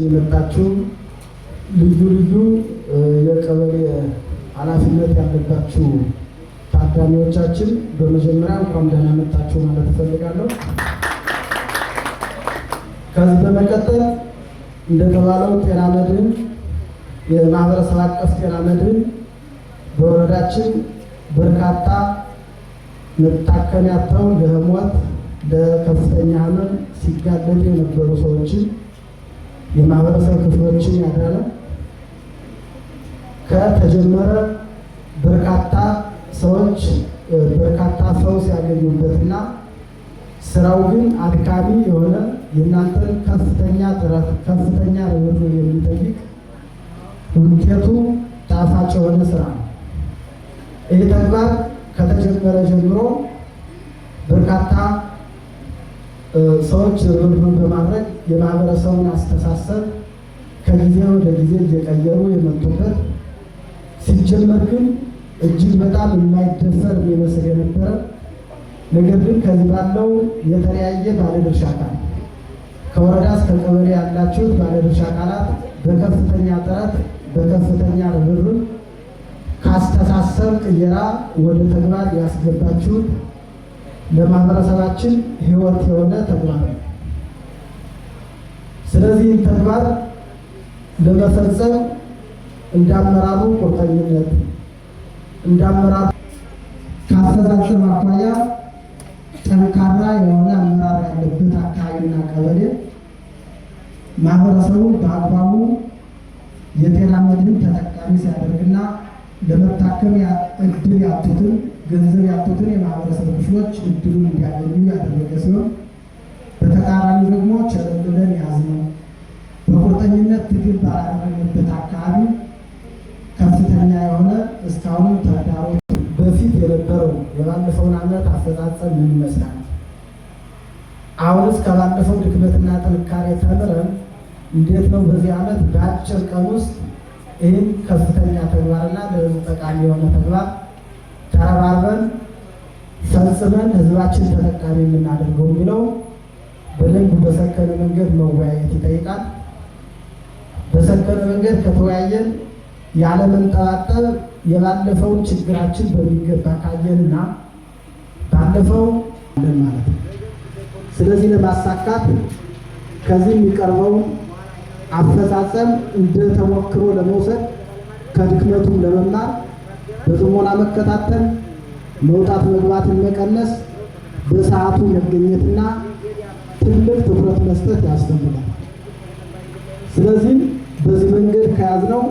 የመጣችሁ ልዩ ልዩ የቀበሌ ኃላፊነት ያለባችሁ ታዳሚዎቻችን በመጀመሪያ እንኳን ደህና መጣችሁ ማለት እፈልጋለሁ። ከዚህ በመቀጠል እንደተባለው ጤና መድን የማህበረሰብ አቀፍ ጤና መድን በወረዳችን በርካታ መታከሚያ ያጣው ለሞት ለከፍተኛ ህመም ሲጋለጡ የነበሩ ሰዎችን የማህበረሰብ ክፍሎችን ያዳነ ከተጀመረ በርካታ ሰዎች በርካታ ፈውስ ያገኙበትና ስራው ግን አድካሚ የሆነ የእናንተን ከፍተኛ ጥረት ከፍተኛ ርብርብ የሚጠይቅ ውጤቱ ጣፋጭ የሆነ ስራ ነው። ይህ ተግባር ከተጀመረ ጀምሮ በርካታ ሰዎች ርብርብ በማድረግ የማህበረሰቡን አስተሳሰብ ከጊዜ ወደ ጊዜ እየቀየሩ የመጡበት ሲጀመር ግን እጅግ በጣም የማይደፈር የሚመስል የነበረ ነገር ግን ከዚህ ባለው የተለያየ ባለድርሻ አካላት ከወረዳ እስከ ቀበሌ ያላችሁት ባለድርሻ አካላት በከፍተኛ ጥረት በከፍተኛ ርብርብ ካስተሳሰብ ቅየራ ወደ ተግባር ያስገባችሁት ለማህበረሰባችን ህይወት የሆነ ተግባር ነው። ስለዚህ ተግባር ለመፈጸም እንዳመራሩ ቁርጠኝነት እንዳመራሩ ካፈዛዘም አኳያ ጠንካራ የሆነ አመራር ያለበት አካባቢና ቀበሌ ማህበረሰቡ በአግባቡ የጤና መድን ተጠቃሚ ሲያደርግና ለመታከም እድል ያጡትን ገንዘብ ያጡትን የማህበረሰብ ክፍሎች እድሉን እንዲያገኙ ያደረገ ሲሆን በተቃራኒ ደግሞ ቸርነትን ያዝነው በቁርጠኝነት ትግል ባላደረገበት አካባቢ ከፍተኛ የሆነ እስካሁን ተግዳሮት በፊት የነበረው የባለፈውን ዓመት አፈጻጸም ምን ይመስላል? አሁንስ ከባለፈው ድክመትና ጥንካሬ ተምረን እንዴት ነው በዚህ ዓመት በአጭር ቀን ውስጥ ይህን ከፍተኛ ተግባርና ለህዝብ ጠቃሚ የሆነ ተግባር ተረባርበን ፈጽመን ህዝባችን ተጠቃሚ የምናደርገው የሚለው በደንብ በሰከነ መንገድ መወያየት ይጠይቃል። በሰከነ መንገድ ከተወያየን ያለመንጠባጠብ የባለፈውን ችግራችን በሚገባ ካየንና ባለፈው ማለት ነው። ስለዚህ ለማሳካት ከዚህ የሚቀርበው አፈጻጸም እንደ ተሞክሮ ለመውሰድ ከድክመቱም ለመማር በጥሞና መከታተል መውጣት መግባትን መቀነስ በሰዓቱ መገኘትና ትልቅ ትኩረት መስጠት ያስፈልጋል። ስለዚህ በዚህ መንገድ ከያዝነው